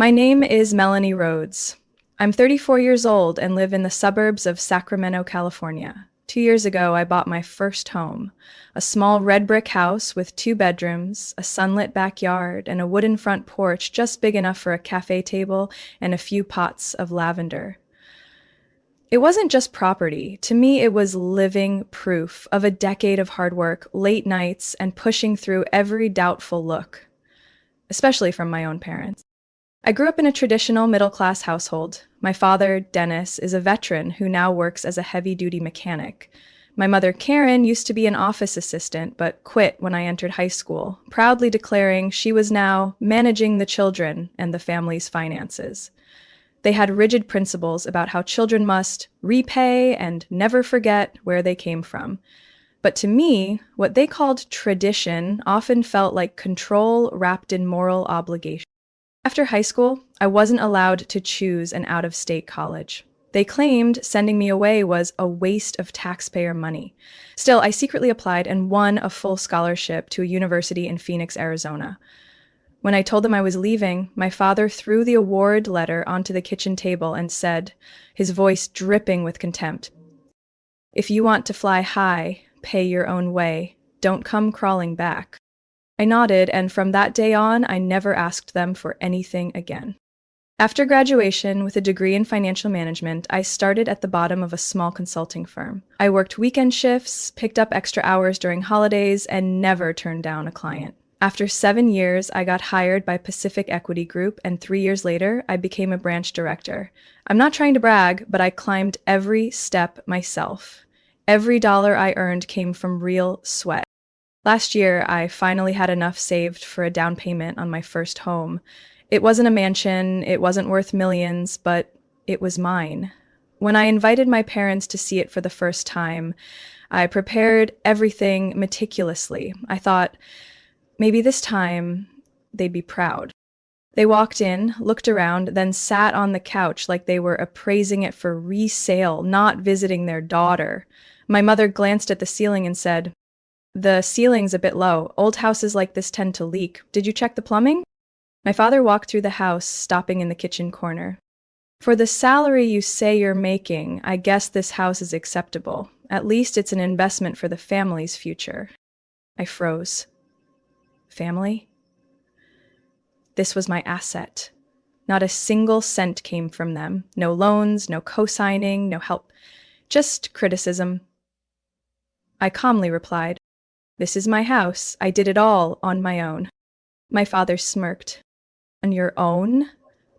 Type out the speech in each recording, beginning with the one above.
My name is Melanie Rhodes. I'm 34 years old and live in the suburbs of Sacramento, California. 2 years ago, I bought my first home, a small red brick house with 2 bedrooms, a sunlit backyard, and a wooden front porch just big enough for a cafe table and a few pots of lavender. It wasn't just property. To me, it was living proof of a decade of hard work, late nights, and pushing through every doubtful look, especially from my own parents. I grew up in a traditional middle-class household. My father, Dennis, is a veteran who now works as a heavy-duty mechanic. My mother, Karen, used to be an office assistant, but quit when I entered high school, proudly declaring she was now managing the children and the family's finances. They had rigid principles about how children must repay and never forget where they came from. But to me, what they called tradition often felt like control wrapped in moral obligation. After high school, I wasn't allowed to choose an out-of-state college. They claimed sending me away was a waste of taxpayer money. Still, I secretly applied and won a full scholarship to a university in Phoenix, Arizona. When I told them I was leaving, my father threw the award letter onto the kitchen table and said, his voice dripping with contempt, "If you want to fly high, pay your own way. Don't come crawling back." I nodded, and from that day on, I never asked them for anything again. After graduation, with a degree in financial management, I started at the bottom of a small consulting firm. I worked weekend shifts, picked up extra hours during holidays, and never turned down a client. After 7 years, I got hired by Pacific Equity Group, and 3 years later, I became a branch director. I'm not trying to brag, but I climbed every step myself. Every dollar I earned came from real sweat. Last year, I finally had enough saved for a down payment on my first home. It wasn't a mansion, it wasn't worth millions, but it was mine. When I invited my parents to see it for the first time, I prepared everything meticulously. I thought, maybe this time they'd be proud. They walked in, looked around, then sat on the couch like they were appraising it for resale, not visiting their daughter. My mother glanced at the ceiling and said, "The ceiling's a bit low. Old houses like this tend to leak. Did you check the plumbing?" My father walked through the house, stopping in the kitchen corner. "For the salary you say you're making, I guess this house is acceptable. At least it's an investment for the family's future." I froze. Family? This was my asset. Not a single cent came from them. No loans, no co-signing, no help. Just criticism. I calmly replied, "This is my house. I did it all on my own." My father smirked. "On your own?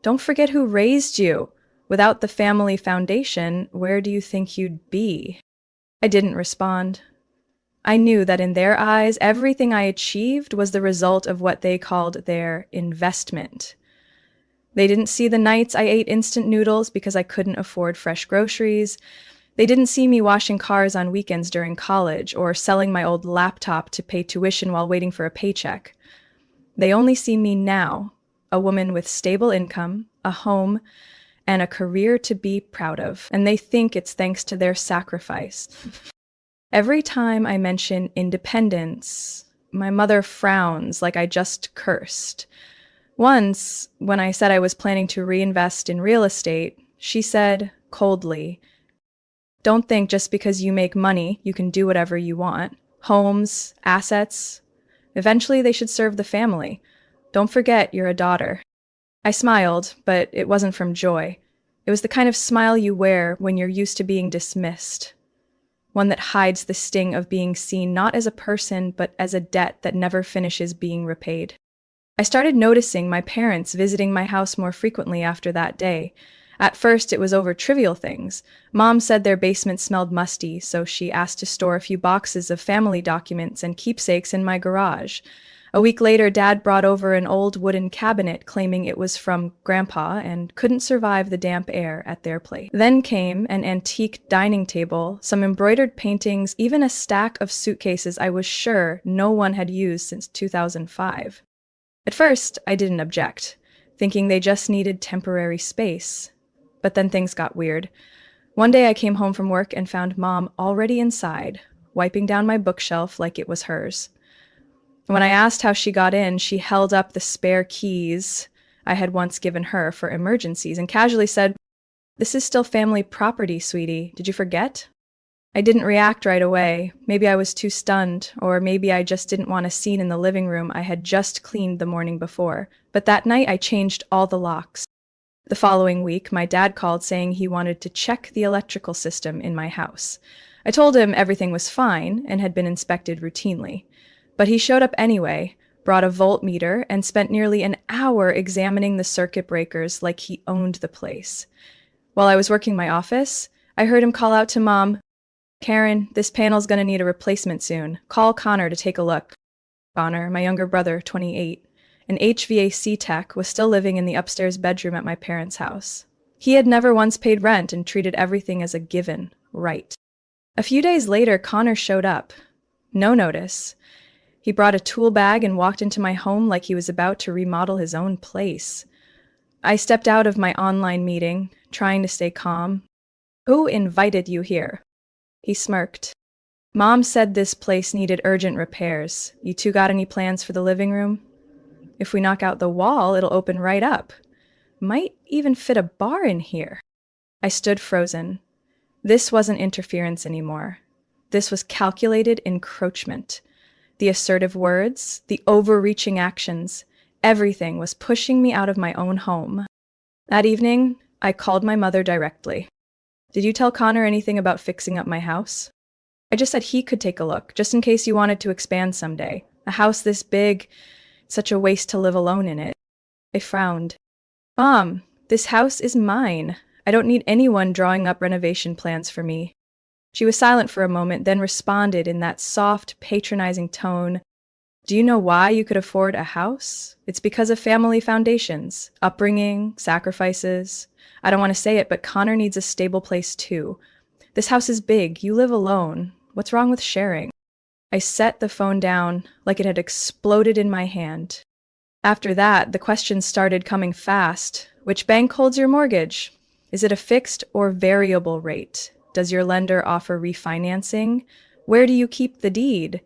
Don't forget who raised you. Without the family foundation, where do you think you'd be?" I didn't respond. I knew that in their eyes, everything I achieved was the result of what they called their investment. They didn't see the nights I ate instant noodles because I couldn't afford fresh groceries. They didn't see me washing cars on weekends during college or selling my old laptop to pay tuition while waiting for a paycheck. They only see me now, a woman with stable income, a home, and a career to be proud of, and they think it's thanks to their sacrifice. Every time I mention independence, my mother frowns like I just cursed. Once, when I said I was planning to reinvest in real estate, she said, coldly, "Don't think just because you make money, you can do whatever you want. Homes, assets, eventually they should serve the family. Don't forget you're a daughter." I smiled, but it wasn't from joy. It was the kind of smile you wear when you're used to being dismissed. One that hides the sting of being seen not as a person, but as a debt that never finishes being repaid. I started noticing my parents visiting my house more frequently after that day. At first, it was over trivial things. Mom said their basement smelled musty, so she asked to store a few boxes of family documents and keepsakes in my garage. A week later, Dad brought over an old wooden cabinet claiming it was from Grandpa and couldn't survive the damp air at their place. Then came an antique dining table, some embroidered paintings, even a stack of suitcases I was sure no one had used since 2005. At first, I didn't object, thinking they just needed temporary space. But then things got weird. One day I came home from work and found Mom already inside, wiping down my bookshelf like it was hers. When I asked how she got in, she held up the spare keys, I had once given her for emergencies and casually said, "This is still family property, sweetie. Did you forget?" I didn't react right away. Maybe I was too stunned, or maybe I just didn't want a scene in the living room I had just cleaned the morning before. But that night I changed all the locks. The following week, my dad called saying he wanted to check the electrical system in my house. I told him everything was fine and had been inspected routinely. But he showed up anyway, brought a voltmeter, and spent nearly an hour examining the circuit breakers like he owned the place. While I was working my office, I heard him call out to Mom, "Karen, this panel's gonna need a replacement soon. Call Connor to take a look." Connor, my younger brother, 28, an HVAC tech, was still living in the upstairs bedroom at my parents' house. He had never once paid rent and treated everything as a given right. A few days later, Connor showed up. No notice. He brought a tool bag and walked into my home like he was about to remodel his own place. I stepped out of my online meeting, trying to stay calm. "Who invited you here?" He smirked. "Mom said this place needed urgent repairs. You two got any plans for the living room? If we knock out the wall, it'll open right up. Might even fit a bar in here." I stood frozen. This wasn't interference anymore. This was calculated encroachment. The assertive words, the overreaching actions, everything was pushing me out of my own home. That evening, I called my mother directly. "Did you tell Connor anything about fixing up my house?" "I just said he could take a look, just in case you wanted to expand someday. A house this big, such a waste to live alone in it." I frowned. "Mom, this house is mine. I don't need anyone drawing up renovation plans for me." She was silent for a moment, then responded in that soft, patronizing tone, "Do you know why you could afford a house? It's because of family foundations, upbringing, sacrifices. I don't want to say it, but Connor needs a stable place too. This house is big. You live alone. What's wrong with sharing?" I set the phone down like it had exploded in my hand. After that, the questions started coming fast. Which bank holds your mortgage? Is it a fixed or variable rate? Does your lender offer refinancing? Where do you keep the deed?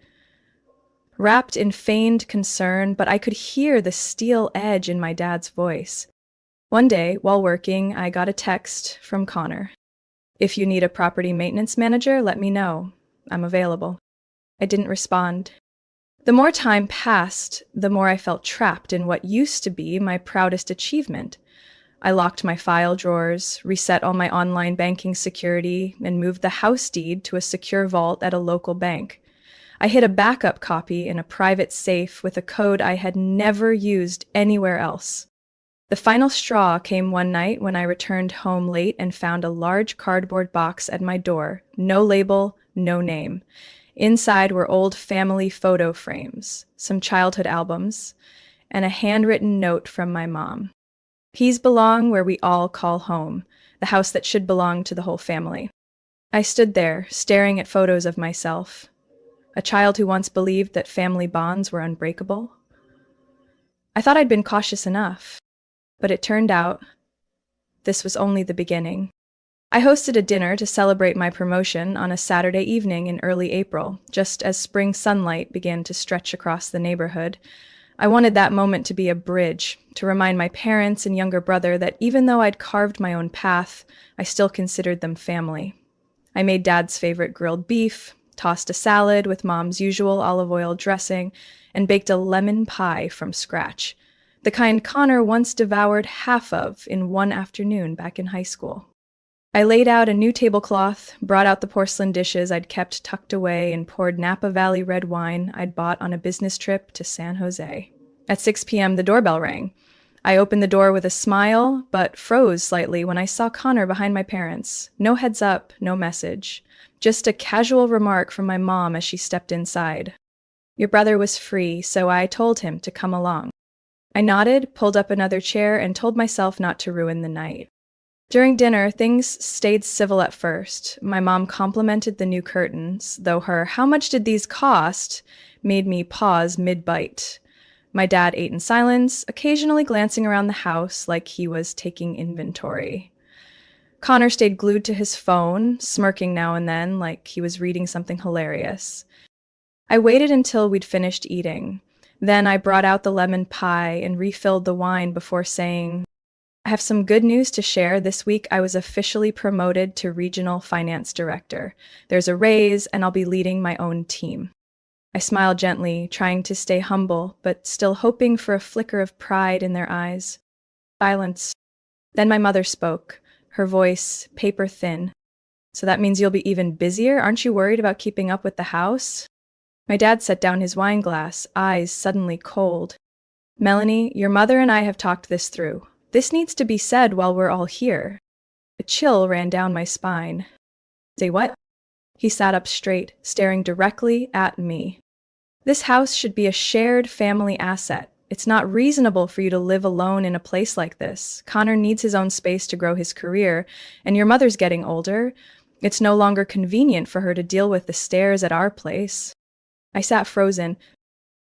Wrapped in feigned concern, but I could hear the steel edge in my dad's voice. One day, while working, I got a text from Connor. "If you need a property maintenance manager, let me know. I'm available." I didn't respond. The more time passed, the more I felt trapped in what used to be my proudest achievement. I locked my file drawers, reset all my online banking security, and moved the house deed to a secure vault at a local bank. I hid a backup copy in a private safe with a code I had never used anywhere else. The final straw came one night when I returned home late and found a large cardboard box at my door, no label, no name. Inside were old family photo frames, some childhood albums, and a handwritten note from my mom. "Peas belong where we all call home, the house that should belong to the whole family." I stood there, staring at photos of myself, a child who once believed that family bonds were unbreakable. I thought I'd been cautious enough, but it turned out this was only the beginning. I hosted a dinner to celebrate my promotion on a Saturday evening in early April, just as spring sunlight began to stretch across the neighborhood. I wanted that moment to be a bridge, to remind my parents and younger brother that even though I'd carved my own path, I still considered them family. I made Dad's favorite grilled beef, tossed a salad with Mom's usual olive oil dressing, and baked a lemon pie from scratch, the kind Connor once devoured half of in one afternoon back in high school. I laid out a new tablecloth, brought out the porcelain dishes I'd kept tucked away, and poured Napa Valley red wine I'd bought on a business trip to San Jose. At 6 p.m., the doorbell rang. I opened the door with a smile, but froze slightly when I saw Connor behind my parents. No heads up, no message. Just a casual remark from my mom as she stepped inside. "Your brother was free, so I told him to come along." I nodded, pulled up another chair, and told myself not to ruin the night. During dinner, things stayed civil at first. My mom complimented the new curtains, though her "how much did these cost?" made me pause mid-bite. My dad ate in silence, occasionally glancing around the house like he was taking inventory. Connor stayed glued to his phone, smirking now and then like he was reading something hilarious. I waited until we'd finished eating. Then I brought out the lemon pie and refilled the wine before saying, I have some good news to share. This week I was officially promoted to regional finance director. There's a raise and I'll be leading my own team. I smiled gently, trying to stay humble, but still hoping for a flicker of pride in their eyes. Silence. Then my mother spoke, her voice paper thin. So that means you'll be even busier? Aren't you worried about keeping up with the house? My dad set down his wine glass, eyes suddenly cold. Melanie, your mother and I have talked this through. This needs to be said while we're all here. A chill ran down my spine. Say what? He sat up straight, staring directly at me. This house should be a shared family asset. It's not reasonable for you to live alone in a place like this. Connor needs his own space to grow his career, and your mother's getting older. It's no longer convenient for her to deal with the stairs at our place. I sat frozen.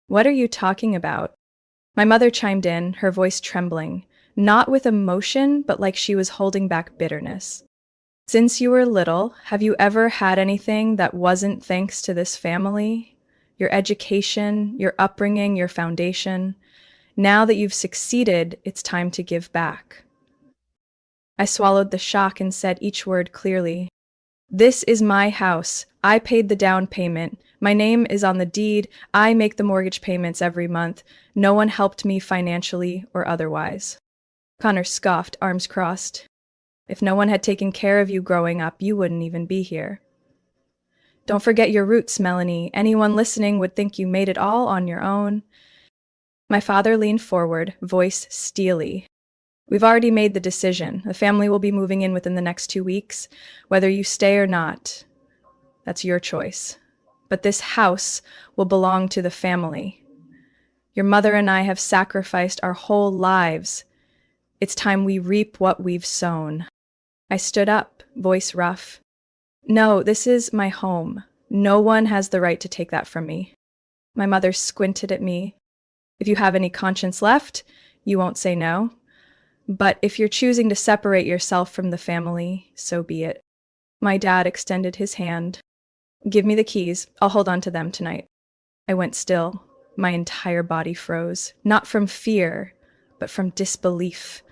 What are you talking about? My mother chimed in, her voice trembling, not with emotion, but like she was holding back bitterness. Since you were little, have you ever had anything that wasn't thanks to this family? Your education, your upbringing, your foundation. Now that you've succeeded, it's time to give back. I swallowed the shock and said each word clearly. This is my house. I paid the down payment. My name is on the deed. I make the mortgage payments every month. No one helped me financially or otherwise. Connor scoffed, arms crossed. If no one had taken care of you growing up, you wouldn't even be here. Don't forget your roots, Melanie. Anyone listening would think you made it all on your own. My father leaned forward, voice steely. We've already made the decision. The family will be moving in within the next 2 weeks. Whether you stay or not, that's your choice. But this house will belong to the family. Your mother and I have sacrificed our whole lives. It's time we reap what we've sown. I stood up, voice rough. No, this is my home. No one has the right to take that from me. My mother squinted at me. If you have any conscience left, you won't say no. But if you're choosing to separate yourself from the family, so be it. My dad extended his hand. Give me the keys. I'll hold on to them tonight. I went still. My entire body froze, not from fear, but from disbelief.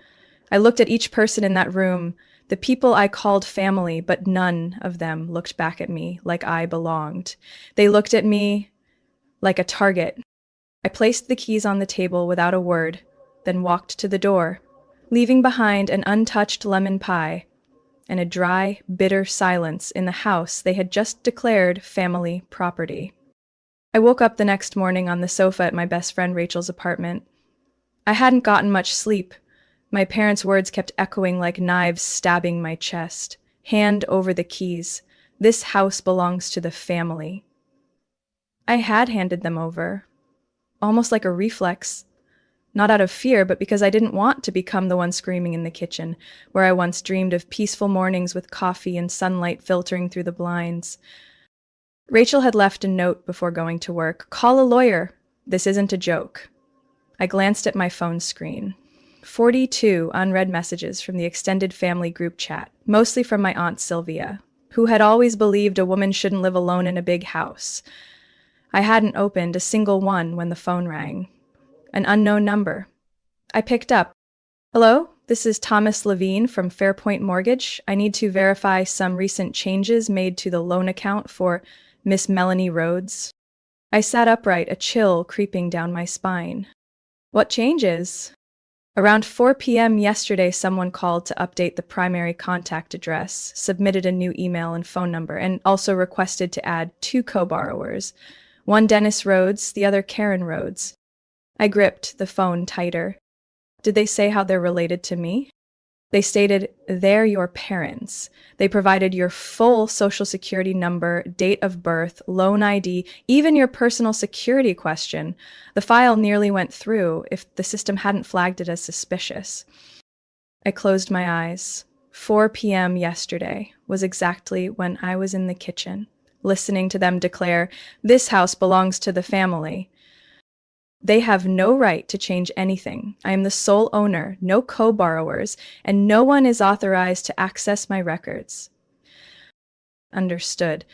I looked at each person in that room, the people I called family, but none of them looked back at me like I belonged. They looked at me like a target. I placed the keys on the table without a word, then walked to the door, leaving behind an untouched lemon pie and a dry, bitter silence in the house they had just declared family property. I woke up the next morning on the sofa at my best friend Rachel's apartment. I hadn't gotten much sleep. My parents' words kept echoing like knives stabbing my chest. Hand over the keys. This house belongs to the family. I had handed them over, almost like a reflex. Not out of fear, but because I didn't want to become the one screaming in the kitchen, where I once dreamed of peaceful mornings with coffee and sunlight filtering through the blinds. Rachel had left a note before going to work. Call a lawyer. This isn't a joke. I glanced at my phone screen. 42 unread messages from the extended family group chat, mostly from my Aunt Sylvia, who had always believed a woman shouldn't live alone in a big house. I hadn't opened a single one when the phone rang. An unknown number. I picked up. Hello, this is Thomas Levine from Fairpoint Mortgage. I need to verify some recent changes made to the loan account for Miss Melanie Rhodes. I sat upright, a chill creeping down my spine. What changes? Around 4 p.m. yesterday, someone called to update the primary contact address, submitted a new email and phone number, and also requested to add 2 co-borrowers. One Dennis Rhodes, the other Karen Rhodes. I gripped the phone tighter. Did they say how they're related to me? They stated they're your parents. They provided your full social security number, date of birth, loan ID, even your personal security question. The file nearly went through if the system hadn't flagged it as suspicious. I closed my eyes. 4 p.m. yesterday was exactly when I was in the kitchen, listening to them declare, this house belongs to the family. They have no right to change anything. I am the sole owner, no co-borrowers, and no one is authorized to access my records. Understood.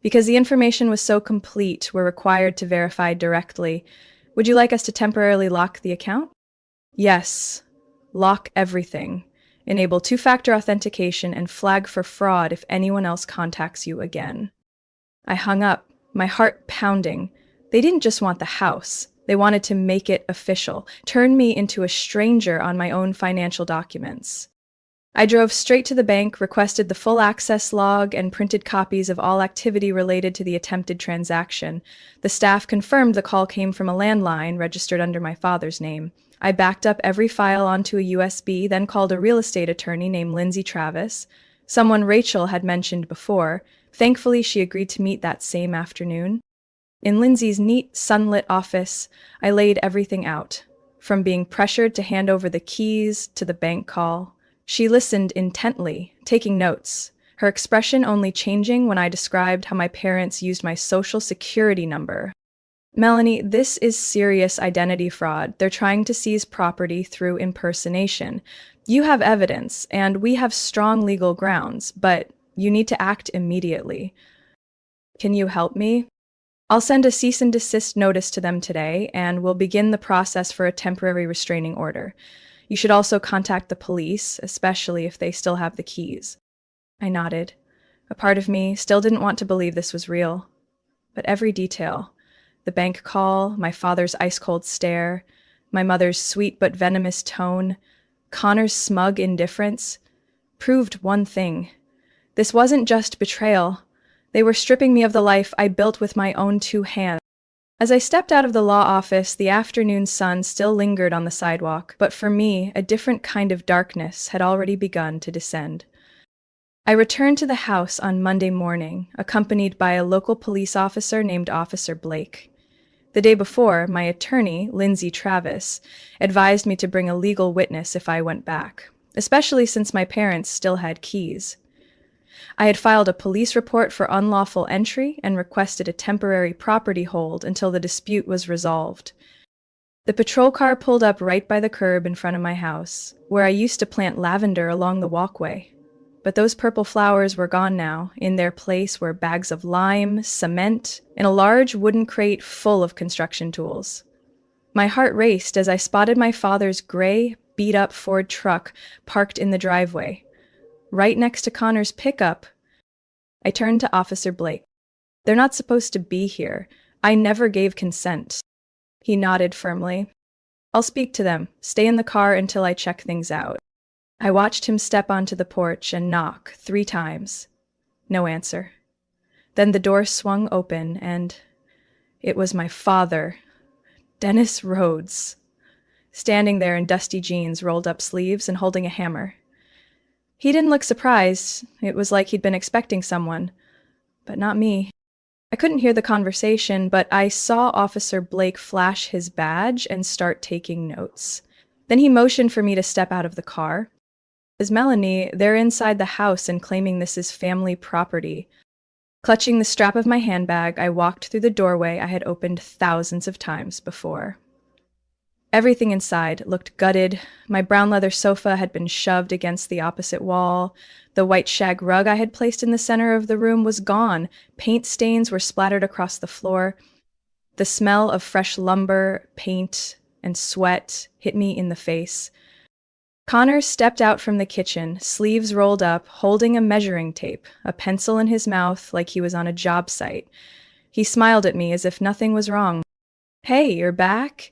Because the information was so complete, we're required to verify directly. Would you like us to temporarily lock the account? Yes. Lock everything. Enable two-factor authentication and flag for fraud if anyone else contacts you again. I hung up, my heart pounding. They didn't just want the house. They wanted to make it official, turn me into a stranger on my own financial documents. I drove straight to the bank, requested the full access log, and printed copies of all activity related to the attempted transaction. The staff confirmed the call came from a landline registered under my father's name. I backed up every file onto a USB, then called a real estate attorney named Lindsay Travis, someone Rachel had mentioned before. Thankfully, she agreed to meet that same afternoon. In Lindsay's neat, sunlit office, I laid everything out, from being pressured to hand over the keys to the bank call. She listened intently, taking notes, her expression only changing when I described how my parents used my social security number. Melanie, this is serious identity fraud. They're trying to seize property through impersonation. You have evidence, and we have strong legal grounds, but you need to act immediately. Can you help me? I'll send a cease and desist notice to them today, and we'll begin the process for a temporary restraining order. You should also contact the police, especially if they still have the keys. I nodded. A part of me still didn't want to believe this was real. But every detail, the bank call, my father's ice-cold stare, my mother's sweet but venomous tone, Connor's smug indifference, proved one thing. This wasn't just betrayal. They were stripping me of the life I built with my own two hands. As I stepped out of the law office, the afternoon sun still lingered on the sidewalk, but for me, a different kind of darkness had already begun to descend. I returned to the house on Monday morning, accompanied by a local police officer named Officer Blake. The day before, my attorney, Lindsay Travis, advised me to bring a legal witness if I went back, especially since my parents still had keys. I had filed a police report for unlawful entry and requested a temporary property hold until the dispute was resolved. The patrol car pulled up right by the curb in front of my house, where I used to plant lavender along the walkway. But those purple flowers were gone now. In their place were bags of lime, cement, and a large wooden crate full of construction tools. My heart raced as I spotted my father's gray, beat-up Ford truck parked in the driveway, right next to Connor's pickup. I turned to Officer Blake. They're not supposed to be here. I never gave consent. He nodded firmly. I'll speak to them. Stay in the car until I check things out. I watched him step onto the porch and knock 3 times. No answer. Then the door swung open and it was my father, Dennis Rhodes, standing there in dusty jeans, rolled up sleeves, and holding a hammer. He didn't look surprised. It was like he'd been expecting someone. But not me. I couldn't hear the conversation, but I saw Officer Blake flash his badge and start taking notes. Then he motioned for me to step out of the car. As Melanie, they're inside the house and claiming this is family property. Clutching the strap of my handbag, I walked through the doorway I had opened thousands of times before. Everything inside looked gutted. My brown leather sofa had been shoved against the opposite wall. The white shag rug I had placed in the center of the room was gone. Paint stains were splattered across the floor. The smell of fresh lumber, paint, and sweat hit me in the face. Connor stepped out from the kitchen, sleeves rolled up, holding a measuring tape, a pencil in his mouth like he was on a job site. He smiled at me as if nothing was wrong. Hey, you're back?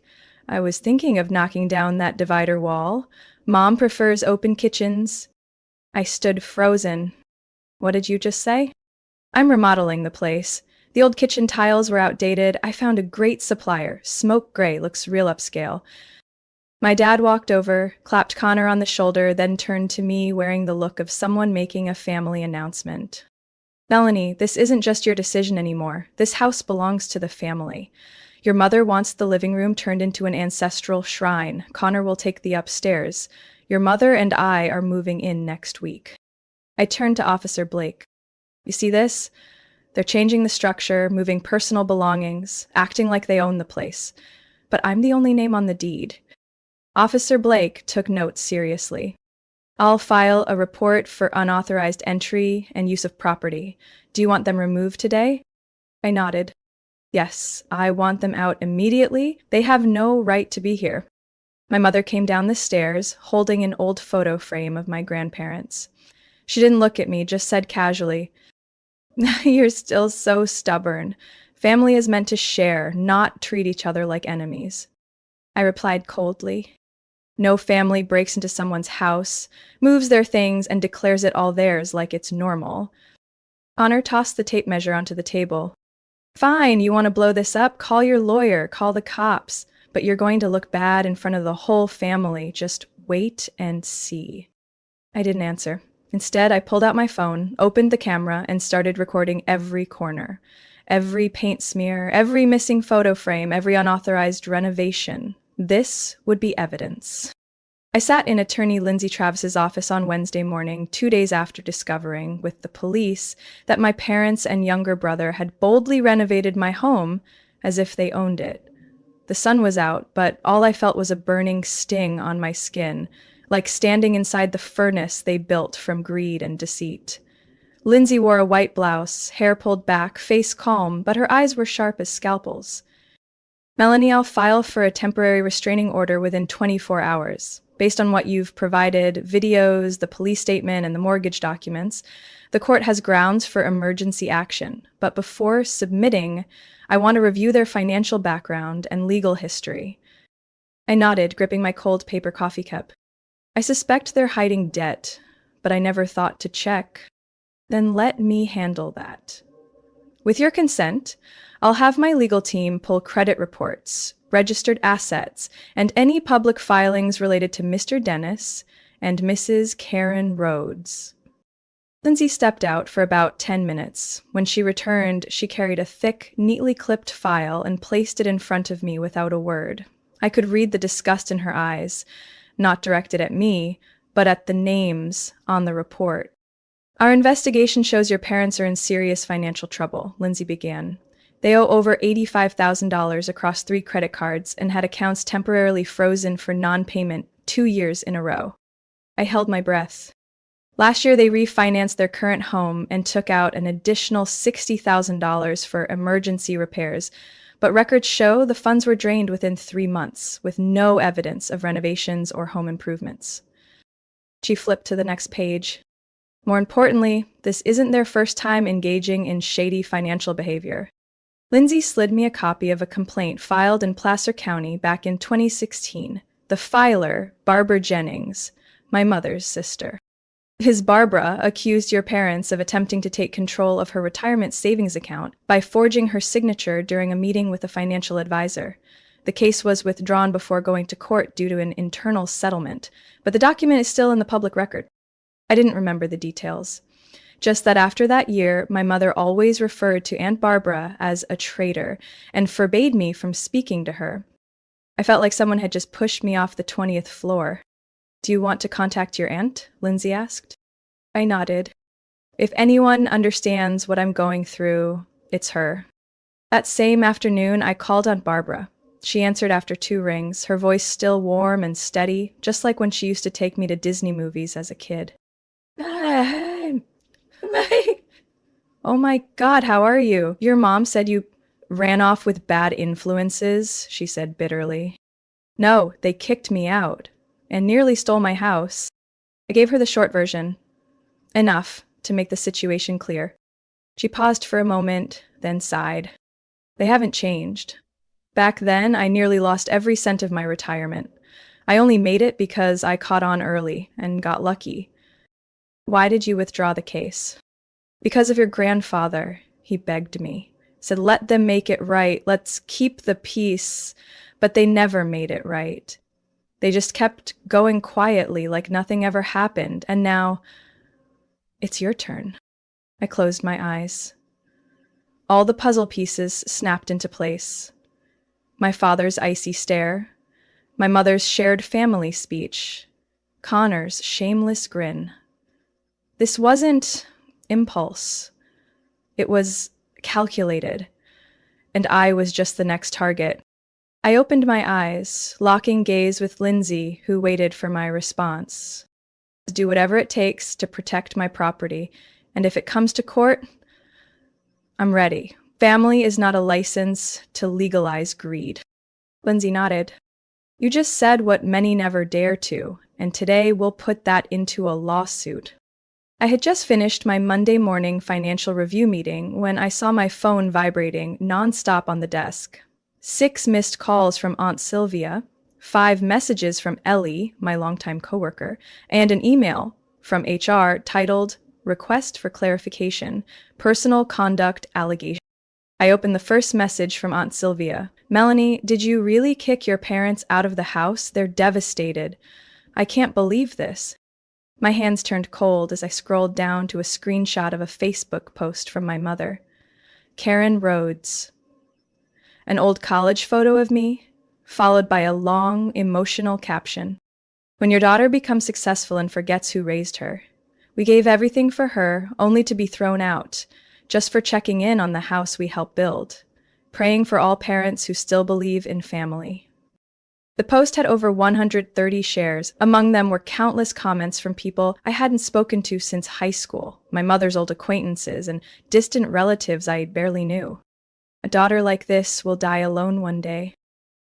I was thinking of knocking down that divider wall. Mom prefers open kitchens. I stood frozen. What did you just say? I'm remodeling the place. The old kitchen tiles were outdated. I found a great supplier. Smoke gray, looks real upscale. My dad walked over, clapped Connor on the shoulder, then turned to me wearing the look of someone making a family announcement. Melanie, this isn't just your decision anymore. This house belongs to the family. Your mother wants the living room turned into an ancestral shrine. Connor will take the upstairs. Your mother and I are moving in next week. I turned to Officer Blake. You see this? They're changing the structure, moving personal belongings, acting like they own the place. But I'm the only name on the deed. Officer Blake took notes seriously. I'll file a report for unauthorized entry and use of property. Do you want them removed today? I nodded. Yes, I want them out immediately. They have no right to be here. My mother came down the stairs, holding an old photo frame of my grandparents. She didn't look at me, just said casually, "You're still so stubborn. Family is meant to share, not treat each other like enemies." I replied coldly, "No family breaks into someone's house, moves their things, and declares it all theirs like it's normal." Honor tossed the tape measure onto the table. "Fine, you want to blow this up? Call your lawyer, call the cops. But you're going to look bad in front of the whole family. Just wait and see." I didn't answer. Instead, I pulled out my phone, opened the camera, and started recording every corner. Every paint smear, every missing photo frame, every unauthorized renovation. This would be evidence. I sat in attorney Lindsay Travis's office on Wednesday morning, 2 days after discovering, with the police, that my parents and younger brother had boldly renovated my home as if they owned it. The sun was out, but all I felt was a burning sting on my skin, like standing inside the furnace they built from greed and deceit. Lindsay wore a white blouse, hair pulled back, face calm, but her eyes were sharp as scalpels. "Melanie, I'll file for a temporary restraining order within 24 hours. Based on what you've provided, videos, the police statement, and the mortgage documents, the court has grounds for emergency action. But before submitting, I want to review their financial background and legal history." I nodded, gripping my cold paper coffee cup. "I suspect they're hiding debt, but I never thought to check." "Then let me handle that. With your consent, I'll have my legal team pull credit reports, registered assets, and any public filings related to Mr. Dennis and Mrs. Karen Rhodes." Lindsay stepped out for about 10 minutes. When she returned, she carried a thick, neatly clipped file and placed it in front of me without a word. I could read the disgust in her eyes, not directed at me, but at the names on the report. "Our investigation shows your parents are in serious financial trouble," Lindsay began. "They owe over $85,000 across 3 credit cards and had accounts temporarily frozen for non-payment 2 years in a row." I held my breath. "Last year, they refinanced their current home and took out an additional $60,000 for emergency repairs, but records show the funds were drained within 3 months, with no evidence of renovations or home improvements." She flipped to the next page. "More importantly, this isn't their first time engaging in shady financial behavior." Lindsay slid me a copy of a complaint filed in Placer County back in 2016. The filer, Barbara Jennings, my mother's sister. "His Barbara accused your parents of attempting to take control of her retirement savings account by forging her signature during a meeting with a financial advisor. The case was withdrawn before going to court due to an internal settlement, but the document is still in the public record." I didn't remember the details. Just that after that year, my mother always referred to Aunt Barbara as a traitor and forbade me from speaking to her. I felt like someone had just pushed me off the 20th floor. "Do you want to contact your aunt?" Lindsay asked. I nodded. "If anyone understands what I'm going through, it's her." That same afternoon, I called Aunt Barbara. She answered after 2 rings, her voice still warm and steady, just like when she used to take me to Disney movies as a kid. "Oh my God, how are you? Your mom said you ran off with bad influences," she said bitterly. "No, they kicked me out and nearly stole my house." I gave her the short version. Enough to make the situation clear. She paused for a moment, then sighed. "They haven't changed. Back then, I nearly lost every cent of my retirement. I only made it because I caught on early and got lucky." "Why did you withdraw the case?" "Because of your grandfather," he begged me. Said, "Let them make it right. Let's keep the peace." But they never made it right. They just kept going quietly like nothing ever happened. And now, it's your turn. I closed my eyes. All the puzzle pieces snapped into place. My father's icy stare, my mother's shared family speech, Connor's shameless grin. This wasn't impulse. It was calculated, and I was just the next target. I opened my eyes, locking gaze with Lindsay, who waited for my response. "Do whatever it takes to protect my property, and if it comes to court, I'm ready, Family is not a license to legalize greed. Lindsay nodded. You just said what many never dare to, and today we'll put that into a lawsuit. I had just finished my Monday morning financial review meeting when I saw my phone vibrating nonstop on the desk. 6 missed calls from Aunt Sylvia, 5 messages from Ellie, my longtime coworker, and an email from HR titled Request for Clarification, Personal Conduct Allegation. I opened the first message from Aunt Sylvia. Melanie, did you really kick your parents out of the house? They're devastated. I can't believe this. My hands turned cold as I scrolled down to a screenshot of a Facebook post from my mother. Karen Rhodes. An old college photo of me, followed by a long, emotional caption. When your daughter becomes successful and forgets who raised her. We gave everything for her, only to be thrown out, just for checking in on the house we helped build, praying for all parents who still believe in family. The post had over 130 shares. Among them were countless comments from people I hadn't spoken to since high school, my mother's old acquaintances, and distant relatives I barely knew. A daughter like this will die alone one day.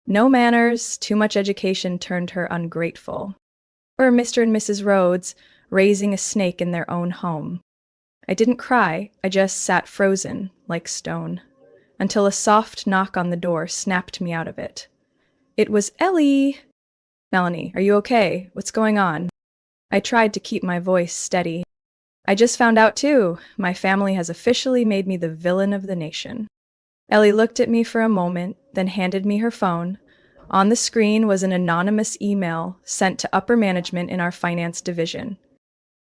No manners, too much education turned her ungrateful. Or Mr. and Mrs. Rhodes raising a snake in their own home. I didn't cry, I just sat frozen, like stone, until a soft knock on the door snapped me out of it. It was Ellie. Melanie, are you okay? What's going on? I tried to keep my voice steady. I just found out too. My family has officially made me the villain of the nation. Ellie looked at me for a moment, then handed me her phone. On the screen was an anonymous email sent to upper management in our finance division.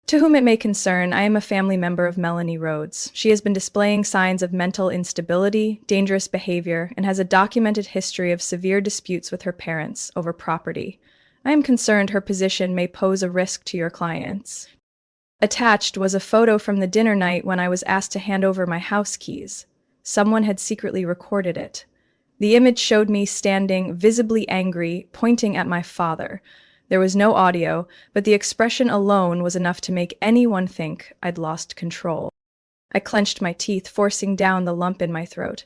To whom it may concern, I am a family member of Melanie Rhodes. She has been displaying signs of mental instability, dangerous behavior, and has a documented history of severe disputes with her parents over property. I am concerned her position may pose a risk to your clients. Attached was a photo from the dinner night when I was asked to hand over my house keys. Someone had secretly recorded it. The image showed me standing, visibly angry, pointing at my father. There was no audio, but the expression alone was enough to make anyone think I'd lost control. I clenched my teeth, forcing down the lump in my throat.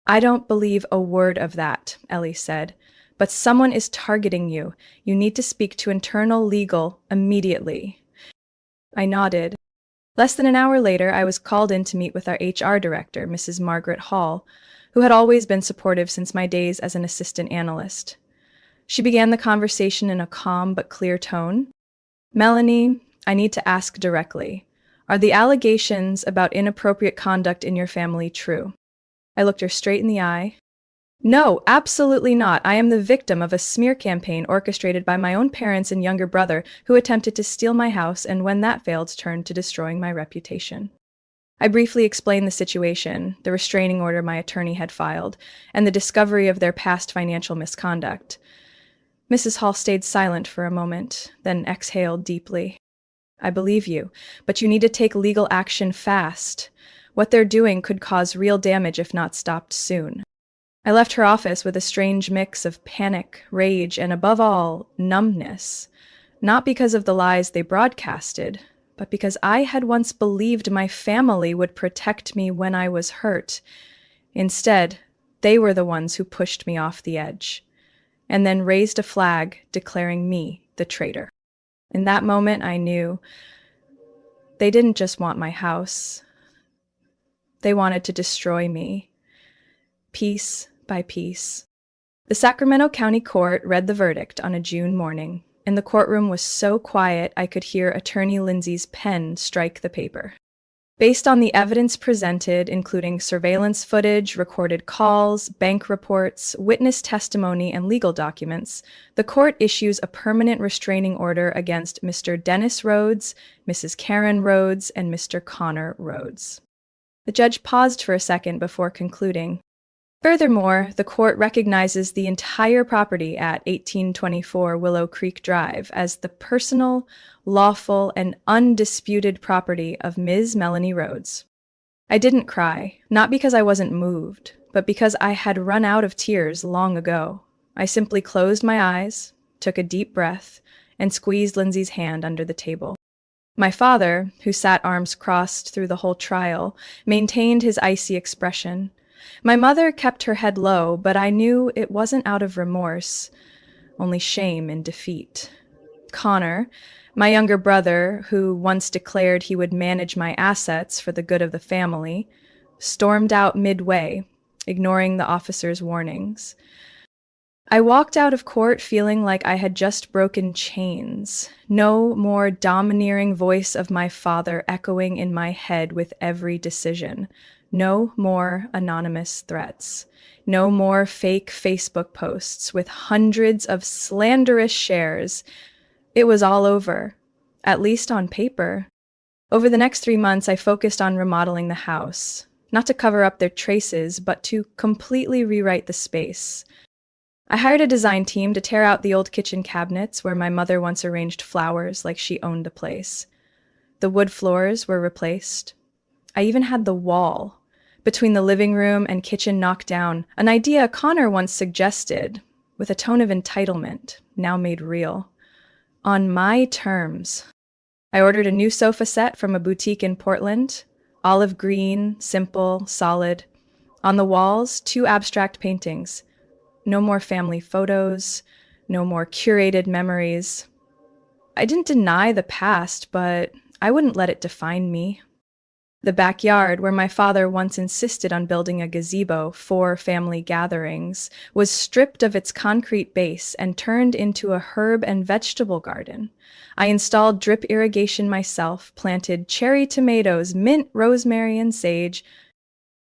I don't believe a word of that, Ellie said. But someone is targeting you. You need to speak to internal legal immediately. I nodded. Less than an hour later, I was called in to meet with our HR director, Mrs. Margaret Hall, who had always been supportive since my days as an assistant analyst. She began the conversation in a calm but clear tone. Melanie, I need to ask directly. Are the allegations about inappropriate conduct in your family true? I looked her straight in the eye. No, absolutely not. I am the victim of a smear campaign orchestrated by my own parents and younger brother who attempted to steal my house and when that failed turned to destroying my reputation. I briefly explained the situation, the restraining order my attorney had filed, and the discovery of their past financial misconduct. Mrs. Hall stayed silent for a moment, then exhaled deeply. I believe you, but you need to take legal action fast. What they're doing could cause real damage if not stopped soon. I left her office with a strange mix of panic, rage, and above all, numbness. Not because of the lies they broadcasted, but because I had once believed my family would protect me when I was hurt. Instead, they were the ones who pushed me off the edge, and then raised a flag declaring me the traitor. In that moment, I knew they didn't just want my house. They wanted to destroy me, piece by piece. The Sacramento County Court read the verdict on a June morning, and the courtroom was so quiet I could hear Attorney Lindsay's pen strike the paper. Based on the evidence presented, including surveillance footage, recorded calls, bank reports, witness testimony, and legal documents, the court issues a permanent restraining order against Mr. Dennis Rhodes, Mrs. Karen Rhodes, and Mr. Connor Rhodes. The judge paused for a second before concluding. Furthermore, the court recognizes the entire property at 1824 Willow Creek Drive as the personal, lawful, and undisputed property of Ms. Melanie Rhodes. I didn't cry, not because I wasn't moved, but because I had run out of tears long ago. I simply closed my eyes, took a deep breath, and squeezed Lindsay's hand under the table. My father, who sat arms crossed through the whole trial, maintained his icy expression. My mother kept her head low, but I knew it wasn't out of remorse, only shame and defeat. Connor, my younger brother, who once declared he would manage my assets for the good of the family, stormed out midway, ignoring the officer's warnings. I walked out of court feeling like I had just broken chains. No more domineering voice of my father echoing in my head with every decision. No more anonymous threats. No more fake Facebook posts with hundreds of slanderous shares. It was all over, at least on paper. Over the next 3 months, I focused on remodeling the house, not to cover up their traces, but to completely rewrite the space. I hired a design team to tear out the old kitchen cabinets where my mother once arranged flowers like she owned the place. The wood floors were replaced. I even had the wall between the living room and kitchen knocked down, an idea Connor once suggested, with a tone of entitlement, now made real. On my terms. I ordered a new sofa set from a boutique in Portland, olive green, simple, solid. On the walls, 2 abstract paintings. No more family photos, no more curated memories. I didn't deny the past, but I wouldn't let it define me. The backyard, where my father once insisted on building a gazebo for family gatherings, was stripped of its concrete base and turned into a herb and vegetable garden. I installed drip irrigation myself, planted cherry tomatoes, mint, rosemary, and sage.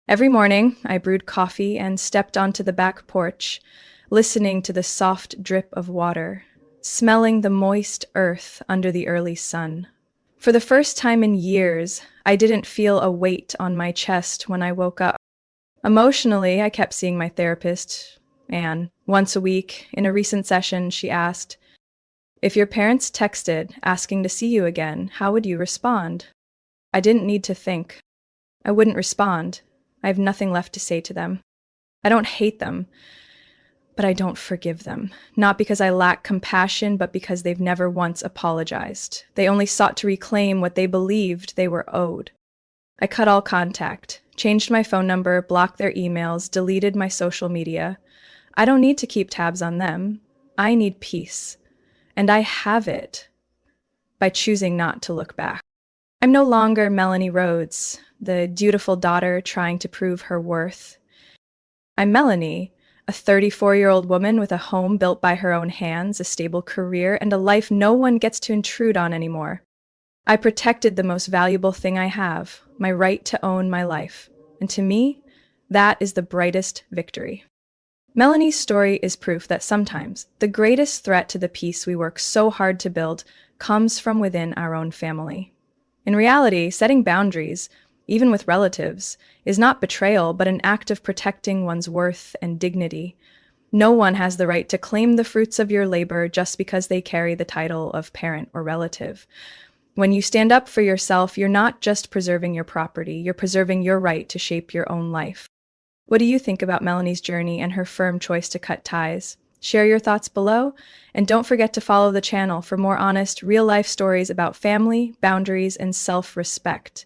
Every morning, I brewed coffee and stepped onto the back porch, listening to the soft drip of water, smelling the moist earth under the early sun. For the first time in years, I didn't feel a weight on my chest when I woke up. Emotionally, I kept seeing my therapist, Anne. Once a week, in a recent session, she asked, "If your parents texted asking to see you again, how would you respond?" I didn't need to think. I wouldn't respond. I have nothing left to say to them. I don't hate them, but I don't forgive them. Not because I lack compassion, but because they've never once apologized. They only sought to reclaim what they believed they were owed. I cut all contact, changed my phone number, blocked their emails, deleted my social media. I don't need to keep tabs on them. I need peace. And I have it by choosing not to look back. I'm no longer Melanie Rhodes, the dutiful daughter trying to prove her worth. I'm Melanie, a 34-year-old woman with a home built by her own hands, a stable career, and a life no one gets to intrude on anymore. I protected the most valuable thing I have, my right to own my life. And to me, that is the brightest victory. Melanie's story is proof that sometimes the greatest threat to the peace we work so hard to build comes from within our own family. In reality, setting boundaries, even with relatives, is not betrayal, but an act of protecting one's worth and dignity. No one has the right to claim the fruits of your labor just because they carry the title of parent or relative. When you stand up for yourself, you're not just preserving your property, you're preserving your right to shape your own life. What do you think about Melanie's journey and her firm choice to cut ties? Share your thoughts below, and don't forget to follow the channel for more honest, real-life stories about family, boundaries, and self-respect.